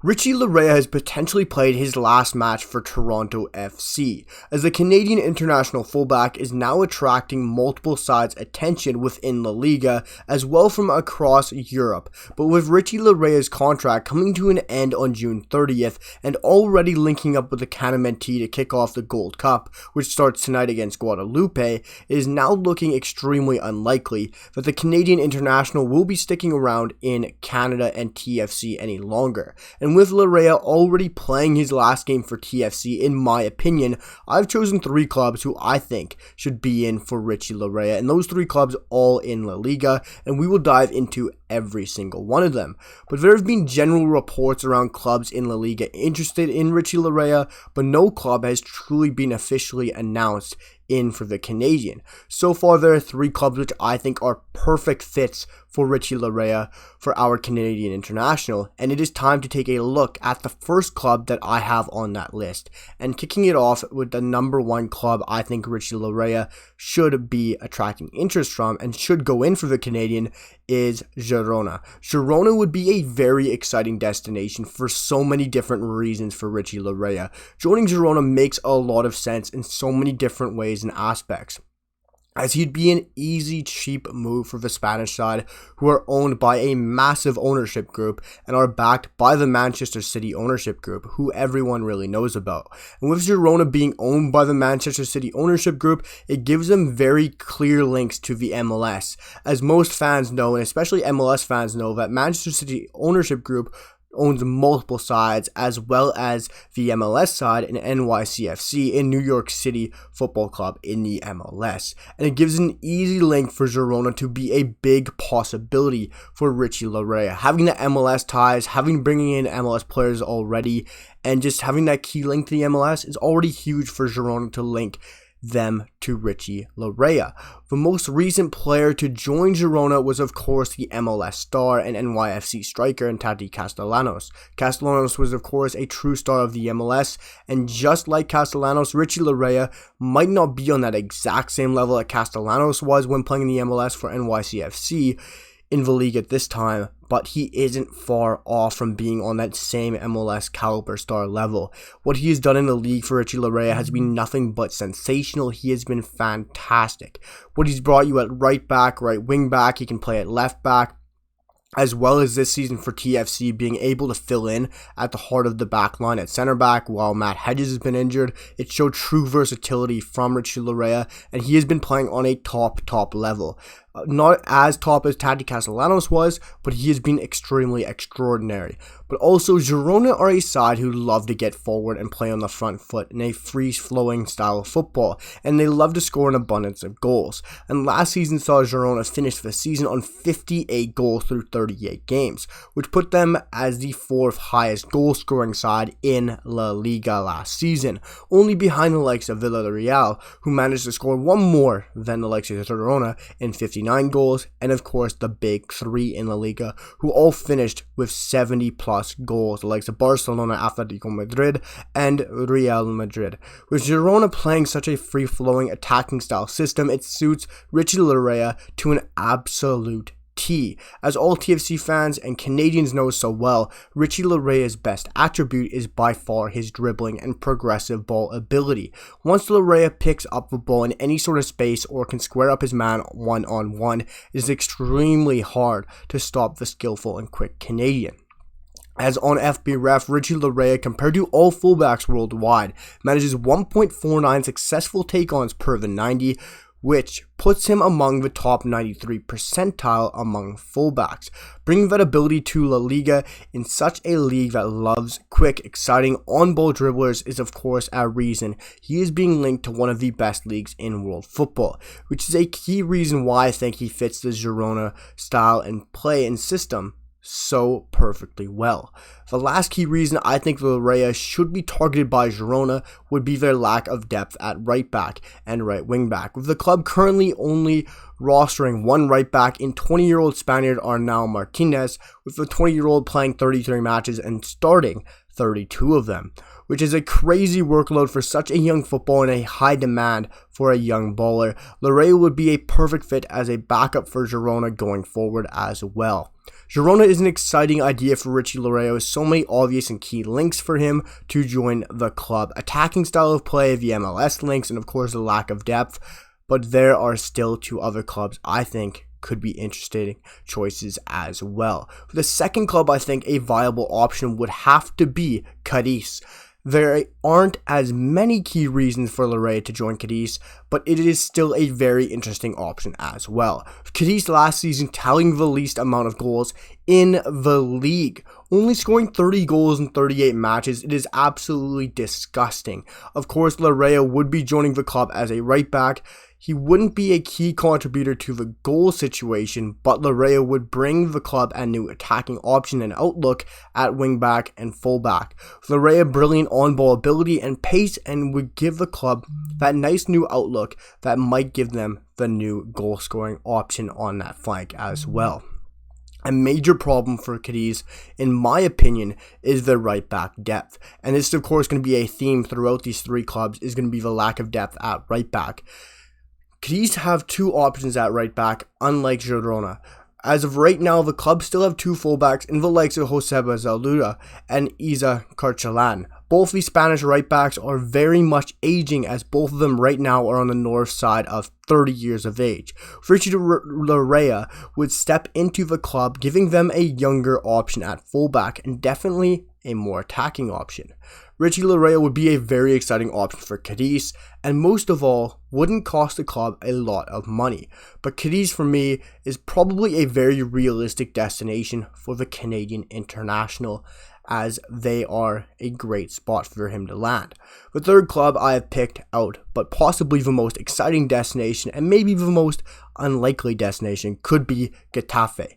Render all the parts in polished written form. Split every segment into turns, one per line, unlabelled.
Richie Laryea has potentially played his last match for Toronto FC, as the Canadian international fullback is now attracting multiple sides' attention within La Liga as well from across Europe. But with Richie Laryea's contract coming to an end on June 30th and already linking up with the CanMNT to kick off the Gold Cup, which starts tonight against Guadalupe, it is now looking extremely unlikely that the Canadian international will be sticking around in Canada and TFC any longer. And with Laryea already playing his last game for TFC, in my opinion, I've chosen 3 clubs who I think should be in for Richie Laryea, and those 3 clubs all in La Liga, and we will dive into every single one of them. But there have been general reports around clubs in La Liga interested in Richie Laryea, but no club has truly been officially announced in for the Canadian. So far, there are 3 clubs which I think are perfect fits for Richie Laryea for our Canadian international, and it is time to take a look at the first club that I have on that list. And kicking it off with the number 1 club I think Richie Laryea should be attracting interest from and should go in for the Canadian is Girona. Girona would be a very exciting destination for so many different reasons for Richie Laryea. Joining Girona makes a lot of sense in so many different ways and aspects, as he'd be an easy, cheap move for the Spanish side, who are owned by a massive ownership group and are backed by the Manchester City ownership group, who everyone really knows about. And with Girona being owned by the Manchester City ownership group, it gives them very clear links to the MLS, as most fans know, and especially MLS fans know, that Manchester City ownership group owns multiple sides, as well as the MLS side in NYCFC in New York City Football Club in the MLS. And it gives an easy link for Girona to be a big possibility for Richie Laryea. Having the MLS ties, bringing in MLS players already, and just having that key link to the MLS is already huge for Girona to link them to Richie Laryea. The most recent player to join Girona was of course the MLS star and NYFC striker and Tati Castellanos. Castellanos was of course a true star of the MLS, and just like Castellanos, Richie Laryea might not be on that exact same level that Castellanos was when playing in the MLS for NYCFC in the league at this time, but he isn't far off from being on that same MLS caliber star level. What he has done in the league for Richie Laryea has been nothing but sensational. He has been fantastic. What he's brought you at right back, right wing back, he can play at left back, as well as this season for TFC being able to fill in at the heart of the back line at center back while Matt Hedges has been injured. It showed true versatility from Richie Laryea, and he has been playing on a top level. Not as top as Tati Castellanos was, but he has been extremely extraordinary. But also, Girona are a side who love to get forward and play on the front foot in a free-flowing style of football, and they love to score an abundance of goals. And last season saw Girona finish the season on 58 goals through 38 games, which put them as the 4th highest goal-scoring side in La Liga last season, only behind the likes of Villarreal, who managed to score 1 more than the likes of Girona in 59 goals, and of course the big 3 in La Liga, who all finished with 70 plus goals, the likes of Barcelona, Atletico Madrid, and Real Madrid. With Girona playing such a free-flowing attacking style system, it suits Richie Laryea to an absolute T. As all TFC fans and Canadians know so well, Richie Laryea's best attribute is by far his dribbling and progressive ball ability. Once Laryea picks up the ball in any sort of space or can square up his man one-on-one, it is extremely hard to stop the skillful and quick Canadian. As on FBref, Richie Laryea, compared to all fullbacks worldwide, manages 1.49 successful take-ons per the 90, which puts him among the top 93 percentile among fullbacks. Bringing that ability to La Liga in such a league that loves quick, exciting on-ball dribblers is of course a reason he is being linked to one of the best leagues in world football, which is a key reason why I think he fits the Girona style and play and system so perfectly well. The last key reason I think Laryea should be targeted by Girona would be their lack of depth at right back and right wing back, with the club currently only rostering 1 right back in 20-year-old Spaniard Arnau Martinez, with the 20-year-old playing 33 matches and starting 32 of them, which is a crazy workload for such a young footballer and a high demand for a young baller. Laryea would be a perfect fit as a backup for Girona going forward as well. Girona is an exciting idea for Richie Laryea with so many obvious and key links for him to join the club. Attacking style of play, the MLS links, and of course the lack of depth. But there are still 2 other clubs I think could be interesting choices as well. For the second club, I think a viable option would have to be Cadiz. There aren't as many key reasons for Laryea to join Cadiz, but it is still a very interesting option as well. Cadiz last season tallying the least amount of goals in the league, only scoring 30 goals in 38 matches. It is absolutely disgusting. Of course, Laryea would be joining the club as a right back. He wouldn't be a key contributor to the goal situation, but Laryea would bring the club a new attacking option and outlook at wingback and fullback. Laryea brilliant on-ball ability and pace, and would give the club that nice new outlook that might give them the new goal-scoring option on that flank as well. A major problem for Cadiz, in my opinion, is their right back depth. And this is of course going to be a theme throughout these 3 clubs, is going to be the lack of depth at right back. Cadiz have 2 options at right back, unlike Girona. As of right now, the club still have 2 fullbacks in the likes of Joseba Zalduda and Isa Carchalan. Both these Spanish right backs are very much aging, as both of them right now are on the north side of 30 years of age. Richie Laryea would step into the club, giving them a younger option at fullback and definitely a more attacking option. Richie Laryea would be a very exciting option for Cadiz, and most of all, wouldn't cost the club a lot of money. But Cadiz for me is probably a very realistic destination for the Canadian international, as they are a great spot for him to land. The third club I have picked out, but possibly the most exciting destination and maybe the most unlikely destination, could be Getafe.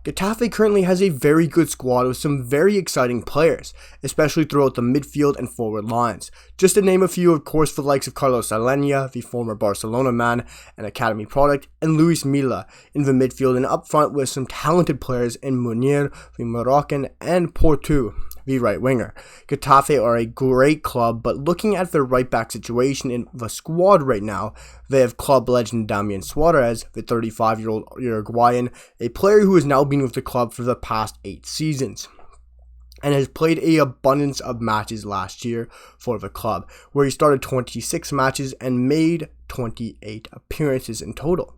Getafe currently has a very good squad with some very exciting players, especially throughout the midfield and forward lines. Just to name a few, of course, the likes of Carlos Alenia, the former Barcelona man and academy product, and Luis Milla in the midfield, and up front with some talented players in Munir, the Moroccan, and Portu, the right winger. Getafe are a great club, but looking at their right back situation in the squad right now, they have club legend Damian Suarez, the 35-year-old Uruguayan, a player who has now been with the club for the past 8 seasons and has played an abundance of matches last year for the club, where he started 26 matches and made 28 appearances in total.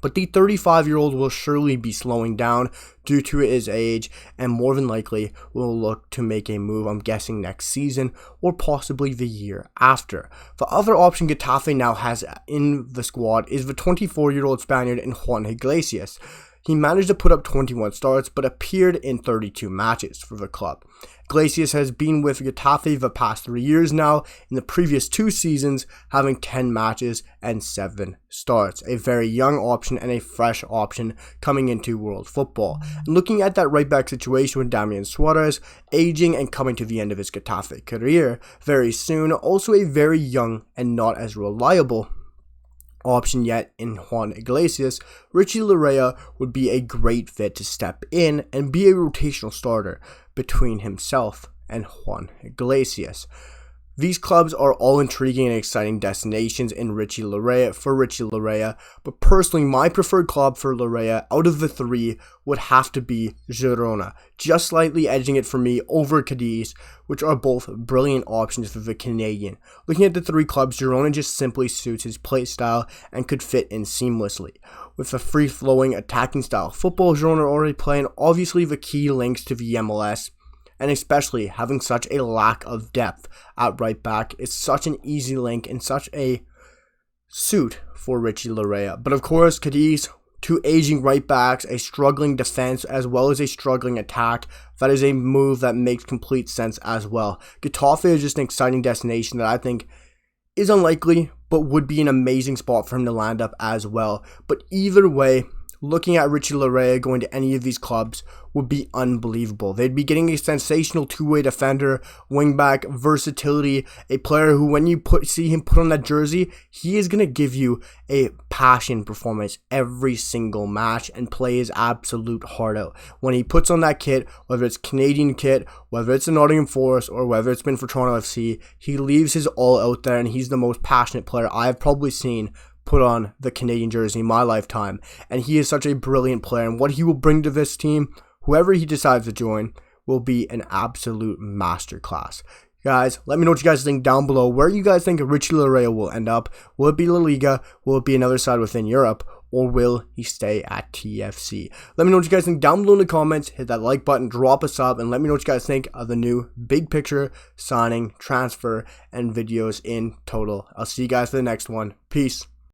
But the 35-year-old will surely be slowing down due to his age, and more than likely will look to make a move, I'm guessing next season or possibly the year after. The other option Getafe now has in the squad is the 24-year-old Spaniard in Juan Iglesias. He managed to put up 21 starts but appeared in 32 matches for the club. Iglesias has been with Getafe the past 3 years now, in the previous 2 seasons having 10 matches and 7 starts. A very young option and a fresh option coming into world football. And looking at that right back situation with Damian Suarez aging and coming to the end of his Getafe career very soon, also a very young and not as reliable option yet in Juan Iglesias, Richie Laryea would be a great fit to step in and be a rotational starter between himself and Juan Iglesias. These clubs are all intriguing and exciting destinations for Richie Laryea, but personally my preferred club for Laryea out of the 3 would have to be Girona, just slightly edging it for me over Cadiz, which are both brilliant options for the Canadian. Looking at the 3 clubs, Girona just simply suits his play style and could fit in seamlessly. With the free-flowing attacking style football Girona already play, and obviously the key links to the MLS, and especially having such a lack of depth at right back, is such an easy link and such a suit for Richie Laryea. But of course, Cadiz, 2 aging right backs, a struggling defense, as well as a struggling attack. That is a move that makes complete sense as well. Getafe is just an exciting destination that I think is unlikely, but would be an amazing spot for him to land up as well. But either way, looking at Richie Laryea going to any of these clubs would be unbelievable. They'd be getting a sensational two-way defender, wingback, versatility, a player who when you see him put on that jersey, he is going to give you a passion performance every single match and play his absolute heart out. When he puts on that kit, whether it's Canadian kit, whether it's the Nottingham Forest, or whether it's been for Toronto FC, he leaves his all out there, and he's the most passionate player I've probably seen put on the Canadian jersey in my lifetime. And he is such a brilliant player, and what he will bring to this team, whoever he decides to join, will be an absolute masterclass. Guys, let me know what you guys think down below. Where you guys think Richie Laryea will end up? Will it be La Liga? Will it be another side within Europe? Or will he stay at TFC? Let me know what you guys think down below in the comments. Hit that like button, drop a sub, and let me know what you guys think of the new big picture signing, transfer, and videos in total. I'll see you guys for the next one. Peace.